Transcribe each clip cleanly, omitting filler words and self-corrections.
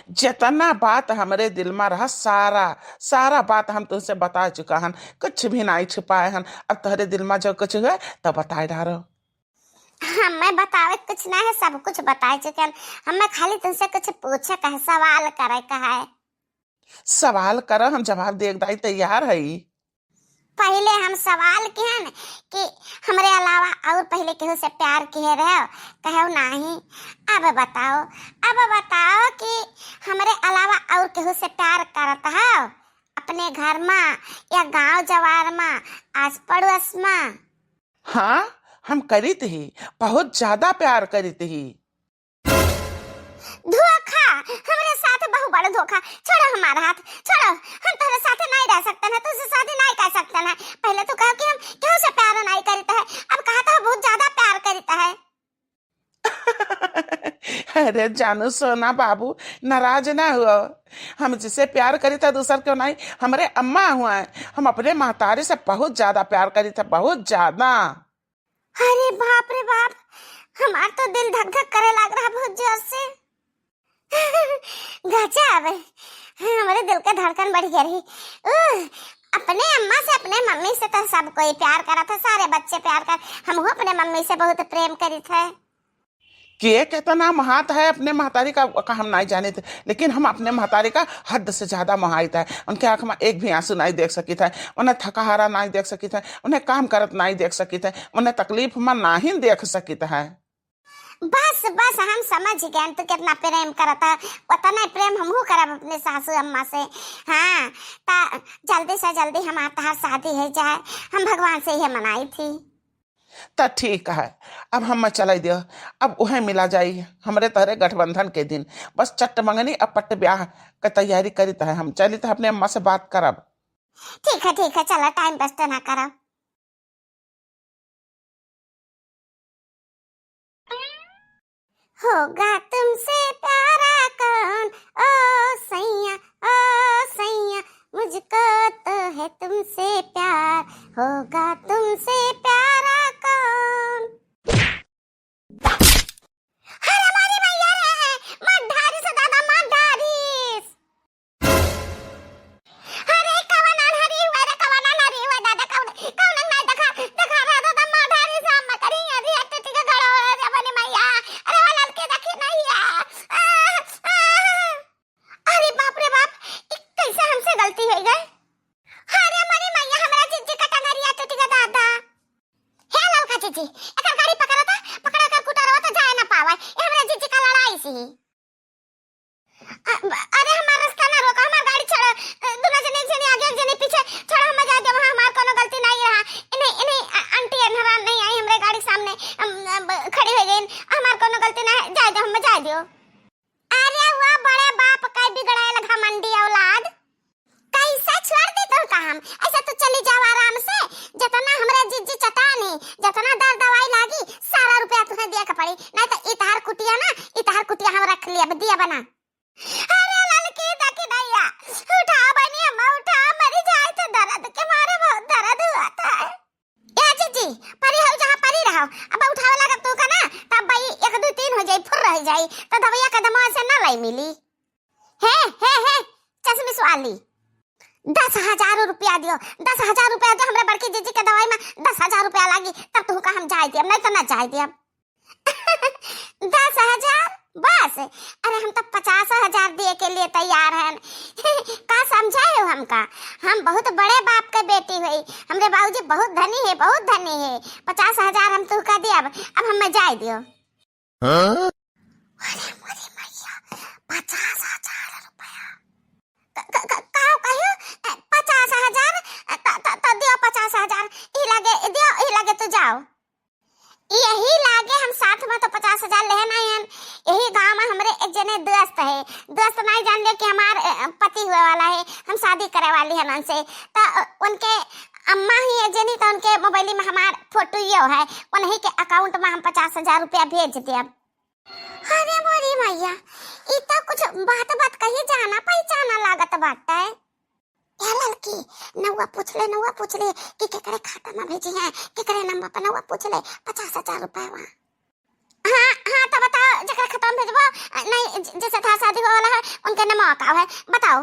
जितना बात हमरे दिल में रहा, सारा सारा बात हम तुझसे बता चुका हन, कुछ भी नहीं छुपाए हन। अब तहरे दिल में जो कुछ है तो बताए डारो। हमें बतावे कुछ ना है, सब कुछ बताए चुके हैं। हमें खाली तुमसे कुछ पूछे का है, सवाल करे का है। सवाल करो, हम जवाब दे दाई तैयार है। पहले हम सवाल किए न कि हमरे अलावा और पहले केहू से प्यार किए रहे, कहो नहीं। अब बताओ कि हमरे अलावा और केहू से प्यार करत है अपने घर में या गांव जवार में, आस पड़ोस में? हाँ, हम करी थी, बहुत ज्यादा प्यार करी थी। धोखा हमरे साथ बहुत बड़ा धोखा। छोड़ो हमारा हाथ, छोड़ो। हम तेरे साथ नहीं रह सकते ना, तुझसे शादी नहीं कर सकते ना। पहले तो कहो कि हम क्यों से प्यार नहीं करता है, अब कहा था बहुत ज्यादा प्यार करता है। अरे जानू सोना बाबू, नाराज ना हुआ। हम जिसे प्यार करी था दूसर क्यों नहीं, हमारे अम्मा हुआ है। हम अपने महतारी से बहुत ज्यादा प्यार करी था, बहुत ज्यादा। अरे बाप रे बाप, हमार तो दिल धक धक करे लग रहा बहुत जोर से। गजब, हमारे दिल का धड़कन बढ़ गया रही। अपने अम्मा से अपने मम्मी से तो सब कोई प्यार करा था, सारे बच्चे प्यार कर। हम अपने मम्मी से बहुत प्रेम करी थे। के कहता नाम हाथ है अपने महतारी का हम नहीं जाने थे, लेकिन हम अपने महतारी का हद से ज्यादा मोहाइत है। उनके आंख में एक भी आंसू नहीं देख सकी था, उन्हें थकाहारा नहीं देख सकी था, उन्हें काम करत नहीं देख सकी था, उन्हें तकलीफ में नहीं देख सकी है। बस बस हम समझ गए तू कितना प्रेम करता, उतना प्रेम हमहू करब अपने सासू अम्मा से। हाँ, ता जल्दी से जल्दी हमारा शादी हो जाए, हम भगवान से ये मनाई थी। तो ठीक है, अब हम चला दियो। अब वह मिला जाई हमरे तहरे गठबंधन के दिन, बस चट्ट मंगनी अब पट्ट ब्याह का तैयारी करी है। हम चली तो अपने अम्मा से बात करब। ठीक है, चलो टाइम वेस्ट ना करो। होगा तुमसे प्यारा कौन, ओ सैया, ओ सैया, मुझको तो है तुमसे प्यार, होगा तुमसे प्यारा कौन। अरे हमारी मैया रे, मधारी से दादा मधारी। अरे कवन हरी हुआ रे, कवन हरी हुआ दादा, कवन कवन ना देखा देखा रहा दादा मधारी से हम करी अभी अटटी का गड़ा हो रे बनी मैया। अरे वो लड़के देखी नहीं है। अरे बाप रे बाप, कैसे हमसे गलती हो गई। अरे मनी मैया, हमरा जीजी का टंगरिया टूटी का दादा। हे ललका जीजी, एकर गाड़ी पकड़ा था, पकड़ा कर कुटारवा तो जाए ना पावे, ये हमरा जीजी का लड़ाई सी। अरे हमारा रास्ता ना रोको, हमार गाड़ी छोड़ो। दोनों जने, एक जने आगे एक जने पीछे, छोड़ो हम जा दे, वहां हमार कोनो गलती नहीं रहा। इन्हें इन्हें आंटी अनहरान नहीं आई हमरे गाड़ी सामने खड़ी हो गई, हमार कोनो गलती ना है, जा दो, हम जा दियो। अरे हुआ बड़े बाप का बिगड़ाए लगा मंडी औलाद, कैसे छोड़ दे तो काम। ऐसा तो चली जाओ आराम से, जितना हमरा जिज्जी चटानी, जितना दर दवाई लागी सारा रुपया तुम्हें दिया का पड़ी, नहीं तो इतार कुटिया ना, इतार कुटिया हम रख लिया दिया बना। अरे ललकी देखी दैया, उठा बनी अम्मा उठा, मरी जाए तो दर्द के मारे बहुत दर्द हुआ था। ए जीजी, परी हो जहां परी रहो, अब उठावे लगा तू का ना, तब भाई 1 2 3 हो जाई, फुर रह जाई, तो दवाइया का दमा से ना लाई मिली। हे चश्मे सवाली 10,000 रुपया दियो, 10,000 रुपया दो, हमरे बड़की जीजी के दवाई में 10,000 रुपया लागी, तब तू का हम जाए दिया, नहीं तो ना जाए दिया। 10,000 बस? अरे हम तो 50,000 दिए के लिए तैयार हैं। का समझाए हो हमका, हम बहुत बड़े बाप के बेटी हुई, हमरे बाबूजी बहुत धनी है, बहुत धनी है। 50,000 हम तू का दिया, अब हमें जाए दियो। अरे मोरी मैया, 50,000 रुपया कहो कहो 50,000 तो दियो 50,000, ई लगे तो जाओ। यही लागे हम साथ में तो 50,000 लेना है। यही गांव में हमरे एक जने दोस्त है, दोस्त नहीं जान ले कि हमार पति हुए वाला है, हम शादी करे वाली है उनसे, तो उनके अम्मा ही एक जनी, तो उनके मोबाइल में हमार फोटो ये है, उन्हीं के अकाउंट में हम 50,000 रुपया भेज दिया। अरे मोरी मैया, ई तो कुछ बात कही जाना पहचाना लागत बाटे। ए लड़की, नौवा पूछ ले कि केकरे खाता में भेजी है, केकरे नंबर पर नौवा पूछ ले, 50,000 रुपया वहाँ। हाँ तो बताओ, जकरा खाता में भेजबो, नहीं जैसे था शादी वाला है उनका नाम का है बताओ।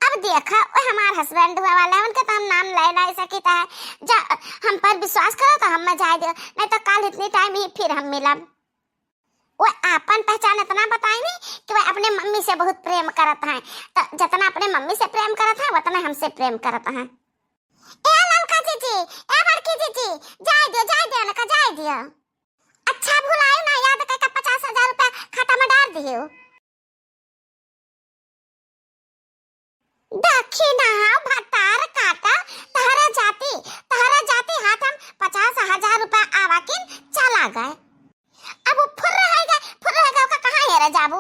अब देखा वो हमार हस्बैंड हुआ वाला है, उनका तो हम नाम ले नहीं सकता है। जा हम पर विश्वास करो तो हम जाए दो, नहीं तो कल इतनी टाइम ही फिर हम मिलब। वो अपन पहचान इतना बताई नहीं कि वह अपने मम्मी से बहुत प्रेम करत है, तो जितना अपने मम्मी से प्रेम करत है उतना हमसे प्रेम करत है। ए ललका जीजी, ए बड़की जीजी, जाए दियो ना, जाए दियो। अच्छा भुलायो ना, याद करके 50,000 रुपया खाता में डाल दियो। देखी ना भतार काका, तहरा जाती हाथ हम 50,000 रुपया आवा के चला गए। अब वो फुर रहेगा का कहाँ हेरा जाबू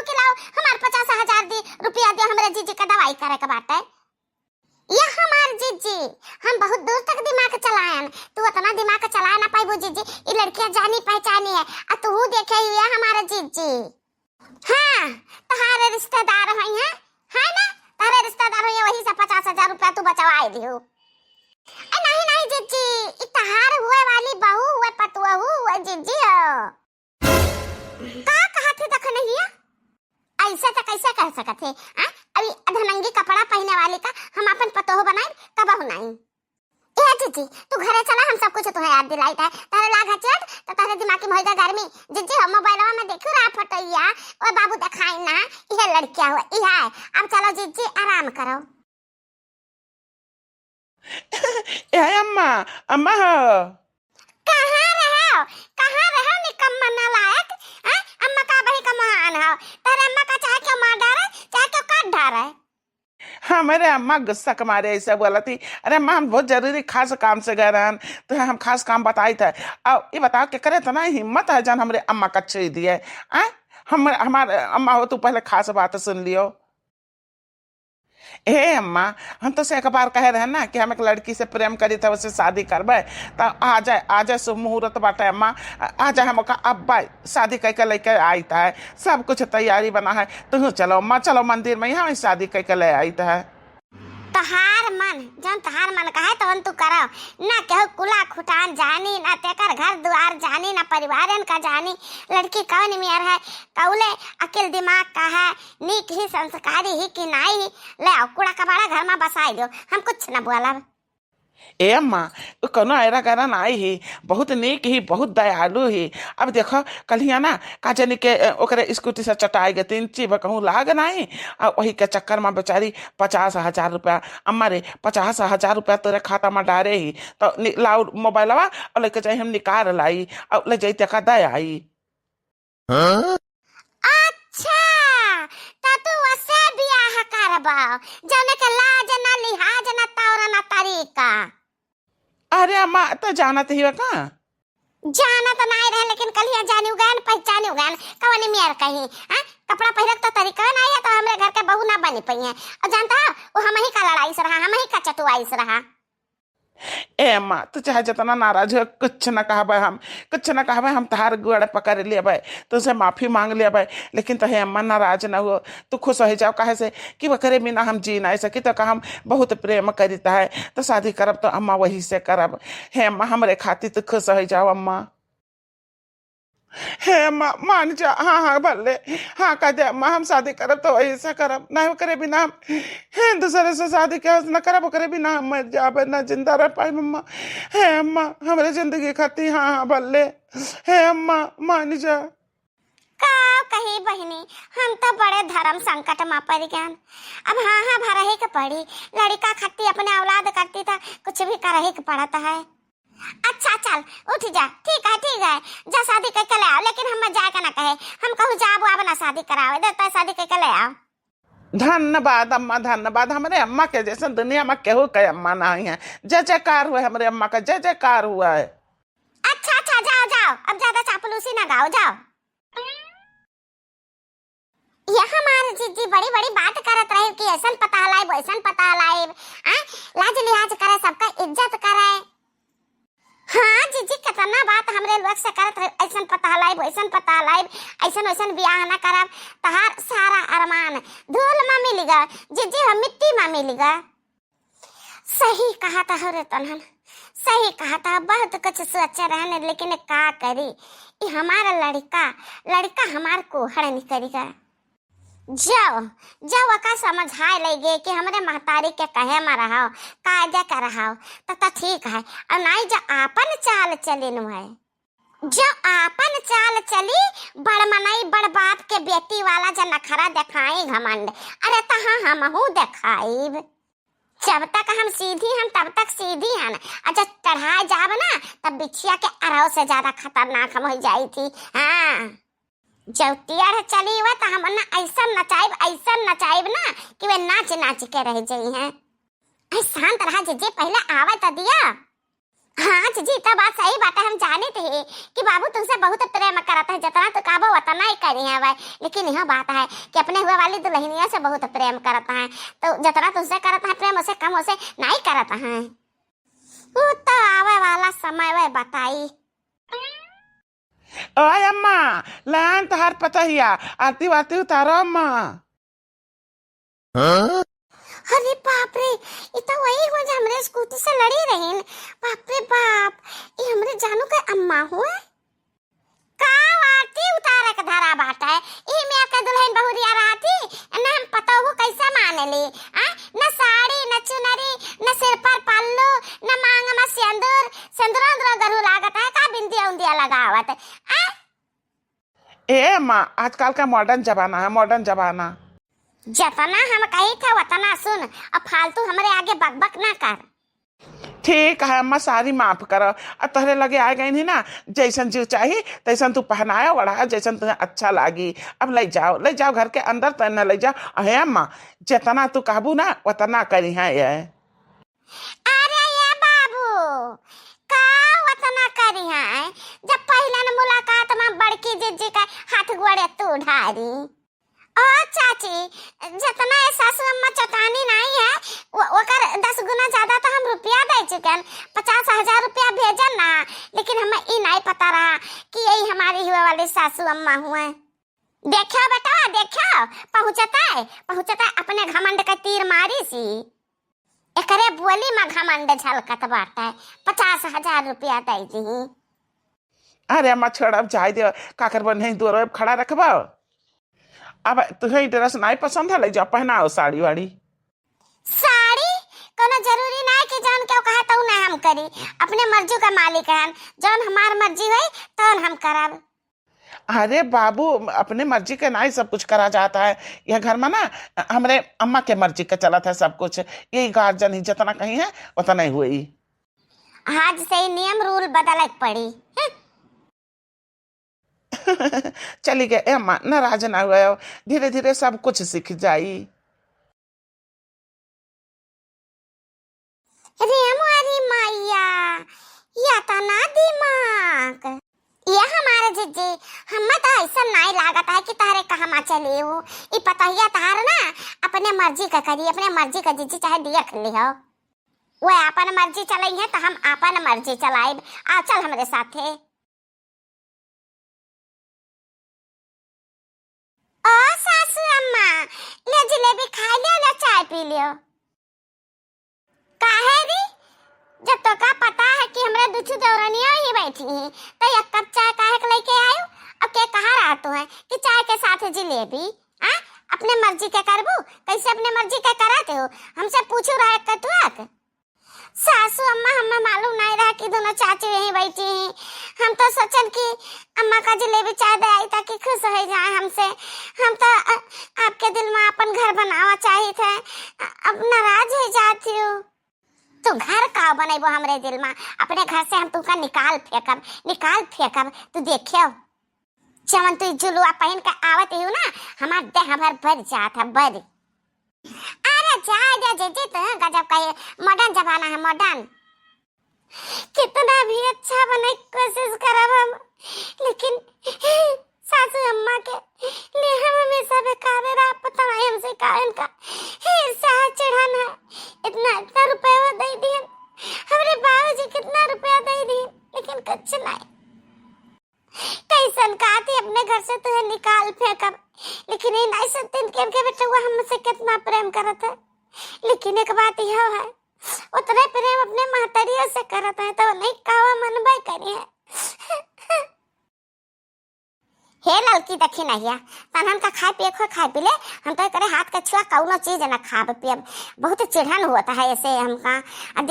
कि लाओ हमार 50,000 रुपया दियो, हमरे जीजी का दवाई करे के बाटे। ये हमार जीजी हम बहुत दूर तक दिमाग चलायन, तू उतना दिमाग चला ना पाइबू जीजी, ये लड़कियां जानी पहचानी है, आ तू देखे हुए हमारा जीजी। हाँ तुम्हारे रिश्तेदार है ना, तारे रिश्तेदार हो, वही से 50,000 रुपया तू बचवाए दियो। नहीं जीजी, इतहार हुए वाली बहू हुए पतुआ हुए जीजी हो। का कहा थे तक नहीं है? ऐसे तो कैसे कह सकते हैं? अभी अधनंगी कपड़ा पहने वाली का हम अपन पतोह बनाए तब नहीं। ए जीजी तू घरे चला, हम सब कुछ तुम्हें याद दिलाई है। तारे लागा चट तो तारे दिमाग में होइदा गर्मी। जीजी हम मोबाइलवा में देखू रहा फटैया, ओ बाबू दिखाई ना ये लड़किया हुआ ई है। अब चलो जीजी आराम करो। ए अम्मा हो। कहाँ रहो निकम्मा नालायक। अम्मा का बही का महान हो, तारे अम्मा का चाहे क्यों मार डाले चाहे क्यों काट डाले। हाँ मेरे अम्मा गुस्सा के मारे ऐसा बोला थी। अरे अम्मा हम बहुत जरूरी खास काम से गए रहन, तो हम खास काम बताई थे। अब ये बताओ कि करे तो ना हिम्मत है जान हमरे अम्मा का छे दिए। हमारे अम्मा हो, तू पहले खास बात सुन लियो। ए अम्मा हम तो से एक बार कहे रहे ना कि हम एक लड़की से प्रेम करी था, उससे शादी करबे, तो आ जाए शुभ मुहूर्त बाटे अम्मा, आ जाए हम अब शादी करके लेके आई था, सब कुछ तैयारी बना है। तुम चलो अम्मा, चलो मंदिर में, यहाँ शादी करके ले आई था। तहार मन कहे तो तू करो ना, केहू कुला खुटान जानी ना, तेकर घर द्वार जानी ना, परिवारन का जानी। लड़की कौन मियर है, कौले अकेल दिमाग का है, नीक ही संस्कारी ही कि नाई ही, ले आओ कूड़ा कबाड़ा घर में बसाई दो, हम कुछ न बोला। ए अम्मा कोनो ऐरा गरा नाई ही, बहुत नेक ही, बहुत दयालु ही। अब देखो कलिया ना काजनी के ओकरे स्कूटी से चटाई गए 3 चीज कहूँ लाग नहीं, और वही के चक्कर में बेचारी 50,000 रुपया, अम्मा रे 50,000 रुपया तेरे खाता में डारे ही, तो लाउ मोबाइलवा और लेके जाए हम निकाल लाई और ले जाई तक दे आई। अच्छा तू वसे बियाह करबा जने के लाज ना लिहाज ना तौर ना तरीका। अरे अम्मा तो जानत ही का जाना तो नहीं रहे, लेकिन कलिया जानी उगान पहचानी उगान कवनी मियार कहीं कपड़ा पहनक तो तरीका नहीं है, तो हमरे घर के बहू ना बनी पई है। और जानता वो हम ही का लड़ाई से रहा, हम ही का चतुआई से रहा। ए अम्मा तू चाहे जितना नाराज हो, कुछ न कहबे, हम तहार गुड़ पकड़ लेबे, तुझसे माफी मांग लेबे, लेकिन तो हे अम्मा नाराज न हो, तू खुश हो जाओ। काहे से कि वकरे बिना हम जी नहीं सकी, तो हम बहुत प्रेम करता है, तो शादी करब तो अम्मा वही से करब। हे अम्मा हमरे खातिर तू खुश हो जाओ अम्मा। हे अम्मा मान जा, हाँ भले हाँ कह दे अम्मा, हम शादी करब तो वही से करब, नहीं करे बिना हम दूसरे से शादी के न करब, करे बिना हम मर जाबे न जिंदा रह पाए अम्मा। हे अम्मा हमरे जिंदगी खाती, हाँ भले हे अम्मा मान जा। का कही बहनी हम तो बड़े धर्म संकट में पड़ गए। अब हाँ भरा ही के पड़ी, लड़का खाती अपने औलाद करती था, कुछ भी कर ही पड़ता है। अच्छा चल उठ जा, ठीक है जा शादी करके ले आओ, लेकिन हम जाए का ना कहे, हम कहूँ जाबो अब ना शादी करावे देता, शादी करके ले आओ। धन्यवाद अम्मा धन्यवाद, हमारे अम्मा के जैसे दुनिया में केहू के अम्मा नहीं है। जय जयकार हुआ हमारे अम्मा का, जय जयकार हुआ है। अच्छा जाओ अब ज्यादा चापलूसी ना गाओ, जाओ। यह हमारे जीजी बड़ी बात करत रहे कि ऐसन पता लाइब वैसन पता लाइब, लाज लिहाज करे, सबका इज्जत करे। हाँ जीजी कितना बात हमरे लोग से करत रहे, ऐसन पता लाइब वैसन पता लाइब, ऐसन वैसन बियाह ना करब, तहार सारा अरमान धूल में मिलेगा जीजी, हम मिट्टी में मिलेगा। सही कहा था रे तनहन, सही कहा था, बहुत कुछ सोचे रहने, लेकिन का करी, ये हमारा लड़का हमार को हड़ नहीं करेगा। जाओ जाओ का समझाए लगे कि हमरे महतारी के कहे में रहो कायदे का रहो तो ठीक है। और नहीं जो आपन चाल चली नु है, जो आपन चाल चली बड़ मनई बड़ बाप के बेटी वाला जो नखरा दिखाई घमंड, अरे तो हाँ हमहू दिखाई। जब तक हम सीधी हम तब तक सीधी हैं, और जब चढ़ाए जाब ना तब बिछिया के अरव से ज्यादा खतरनाक हम हो जाई थी। हाँ जब टियर चली हुआ तो हम ना ऐसा नचाइब ना कि वे नाच नाच के रह जाई हैं। शांत रहा जीजी, पहले आवे तो दिया। हाँ जीजी तो बात सही बात है, हम जाने थे कि बाबू तुमसे बहुत प्रेम करता है, जितना तो काबो उतना ही करी है भाई। लेकिन यह बात है कि अपने हुए वाली दुल्हनिया से बहुत प्रेम करता है, तो जितना तुमसे करता है प्रेम उसे कम उसे नहीं करता है। वो तो आवे वाला समय वह बताई। ओए अम्मा लान तहार पता हिया, आरती वारती उतारो अम्मा। हाँ? अरे बाप रे, ये तो वही हो जो हमरे स्कूटी से लड़ी रही। बाप रे बाप, ये हमरे जानू के अम्मा हुए का आरती उतारे के धरा बाटा है। ये मैं के दुल्हन बहुरिया रहती ना, हम पता हो कैसे माने ली। न साड़ी न चुनरी न सिर पर पल्लू न मांग में सिंदूर गरू लागत है का बिंदिया उंदिया लगावत। ए अम्मा आजकल का मॉडर्न जमाना है, मॉडर्न जमाना। जतना हम कही था वतना सुन, अब फालतू हमरे आगे बकबक ना कर। ठीक है अम्मा, सारी माफ करो। अब तहरे लगे आ गई नहीं ना, जैसन जीव चाहिए तैसन तू पहनाया वड़ा, जैसन तुम्हें अच्छा लागी। अब ले जाओ घर के अंदर, तैना ले जाओ। अहे अम्मा जितना तू काबू ना उतना करी है ये। अरे ये बाबू का वतना करी है, जब पहला न मुलाकात में बड़की जीजी का हाथ गोड़े तू ढारी। ओ चाची जितना सासू अम्मा चटानी नहीं है वो कर 10 गुना ज्यादा तो हम रुपया दे चुके, 50,000 रुपया भेजन ना। लेकिन हमें ये नहीं पता रहा कि यही हमारी हुए वाली सासू अम्मा हुए। देखो बेटा देखो, पहुंचता है अपने घमंड का तीर मारी सी। एकरे बोली में घमंड झलकत बाटा है, 50,000 रुपया दे दी। अरे अम्मा छोड़, अब जाए दे, काकर बन नहीं दूर खड़ा रखबा। अब तुम्हें ड्रेस नहीं पसंद है, ले जाओ पहनाओ साड़ी वाड़ी। साड़ी कोनो जरूरी नहीं कि जौन क्यों कहा तो ना हम करी, अपने मर्जी का मालिक है, जौन हमार मर्जी हुई तो हम करब। अरे बाबू अपने मर्जी के नहीं सब कुछ करा जाता है। यह घर में ना हमरे अम्मा के मर्जी का चला था सब कुछ, यही गार्जियन ही जितना कहीं है उतना ही हुई। आज से नियम रूल बदल पड़ी। चली गए अम्मा, नाराज ना हुए, धीरे धीरे सब कुछ सीख जाई। अरे हमारी मैया या तना दिमाग, ये हमारे जीजी हमें तो ऐसा नहीं लागत है कि तारे कहाँ मा चली हो। ये पता ही तार ना अपने मर्जी का करी, अपने मर्जी का जीजी चाहे देख लियो। वो अपन मर्जी चलाई है तो हम अपन मर्जी चलाइब। आ चल हमारे साथे। ओ सासू अम्मा ले जलेबी खा लियो, ले चाय पी लियो। काहे री, जब तो का पता है कि हमरा दुछु दौरनिया ही बैठी हैं तो एक कप चाय काहे के लेके आयो। अब के कहा रहा तू है कि चाय के साथ जलेबी। अपने मर्जी के करबू, कैसे अपने मर्जी के कराते हो, हमसे पूछू रहा है कतुआक। सासू अम्मा हमें मालूम नहीं रहा कि दोनों चाची यहीं बैठी हैं। हम तो सोचन कि अम्मा का जलेबी चाय दे आई ताकि खुश हो जाए हमसे। हम तो आपके दिल में अपन घर बनावा चाहिए थे, अब नाराज हो जाती हूँ। तू घर का बनेबो हमरे दिल में, अपने घर से हम तुका निकाल फेंकब। तू देखियो जवन तू जुलुआ पहन के आवत हूँ ना, हमार देह भर भर जात है भर। अरे जा जीजी तो गजब का ये मॉडर्न जमाना है, मॉडर्न। कितना भी अच्छा बनने की कोशिश करब हम, लेकिन सासू अम्मा के लिए हम हमेशा बेकार रहा। पता नहीं हमसे कारण का ईर्ष्या चढ़ान है। इतना रुपया दे दिए हमरे बाबूजी, कितना रुपया दे दिए, लेकिन कुछ नहीं। कैसन कहती अपने घर से तुझे निकाल फेंकब, लेकिन ये नहीं सकते के बेटा वो हमसे कितना प्रेम करत है। लेकिन एक बात यह है, उतने प्रेम अपने महतरियों से करत है तो नहीं कावा मनबे करी है। हे लड़की देखी नहीं तनहन का खाए पिए खो खाए पी ले हम तो करे हाथ का छुआ कौनो चीज ना खा पिए बहुत चिढ़न होता है ऐसे हमका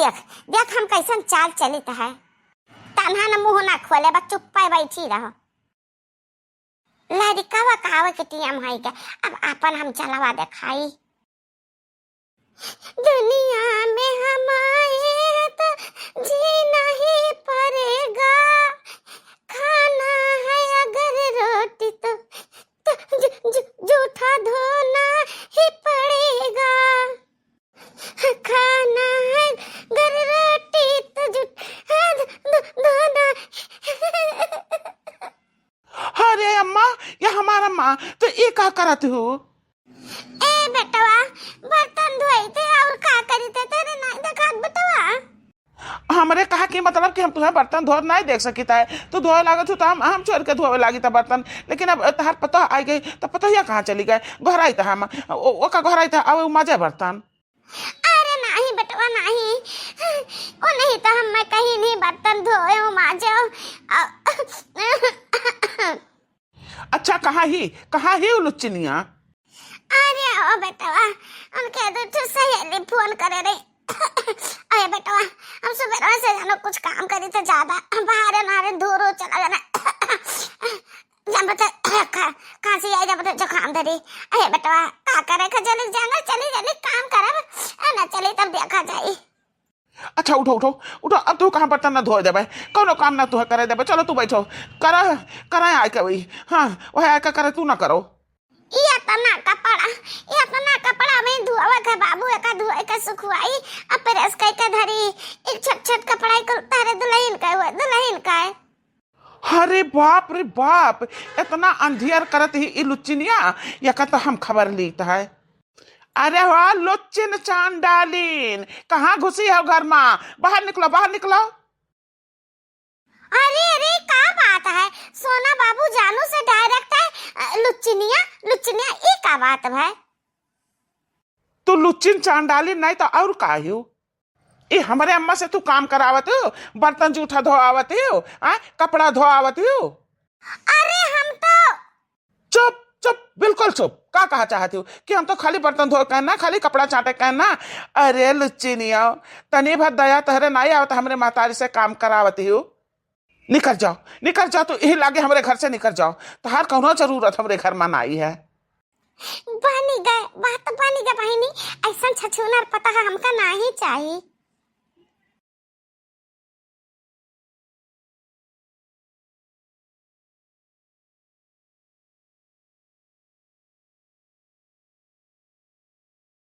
देख देख हम कैसन चाल चलित है तनहन मुंह ना खोले बस चुप बैठी रहो लड़कावा कहावे के टीएम है के अब अपन हम चलावा दिखाई दुनिया में हम आए तो जीना ही पड़ेगा खाना है अगर रोटी तो जूठा धोना ही पड़ेगा खाना है अगर रोटी तो जूठा धोना अरे अम्मा ये हमारा माँ तो ये क्या करत हो ए बेटवा बर्तन धोई थे और का करी थे तेरे नहीं देखा बेटवा हमरे कहा कि मतलब कि हम तुम्हें बर्तन धो नहीं देख सकता है तो धोए लागत हो तो हम छोड़ के धोए लागी था बर्तन लेकिन अब तहार पता आई गई तो पता ही कहाँ चली गए घर आई था हम वो का घर आई था अब मजे बर्तन अरे नहीं बेटवा नहीं वो नहीं तो हम मैं कहीं नहीं बर्तन धोए हूँ माजे अच्छा कहाँ ही लुच्चनिया अरे ओ बेटवा उनके तो सहेली फोन करे रही अरे बेटवा हम सुबह से जानो कुछ काम करी तो ज्यादा बाहर नारे दूर चला जाना जब तक खांसी आई जब तक जुकाम धरी अरे बेटवा का करे चली जाना चली जल्दी काम करब ना चली तब देखा जाई अच्छा उठो अब तू कहाँ बर्तन ना धोए देवे कोनो काम ना तू करे देवे चलो तू बैठो करे आय के वही हाँ वह आय का करे तू ना करो ये तना कपड़ा में धुआवा का बाबू का धुआई का सुखवाई अब प्रेस का धरी एक छट कपड़ा को तारे दुल्हन का है अरे बाप इतना अंधियर करत ही लुच्चिनिया या का तो हम खबर लीता है अरे वाह लुच्चिन चांडालीन कहाँ घुसी है घर में बाहर निकलो अरे का बात है सोना बाबू जानू से डायरेक्ट है लुच्चिनिया ये का बात है तू लुच्चिन चांडालीन नहीं तो और का हो ये हमारे अम्मा से तू काम करावत हो बर्तन जूठा धोआवत हो कपड़ा धोआवत हो अरे हम तो चुप बिल्कुल चुप का कहा चाहती हो कि हम तो खाली बर्तन धो कहना खाली कपड़ा चाटे कहना अरे लुच्चिनिया तनी भर दया तहरे नहीं आवत हमरे महतारी से काम करावती हो निकल जाओ तो यही लागे हमारे घर से निकल जाओ तहार कौनो जरूरत हमारे घर में आई है बनी गए बहनी ऐसा छछूनर पता है हमका नहीं चाहिए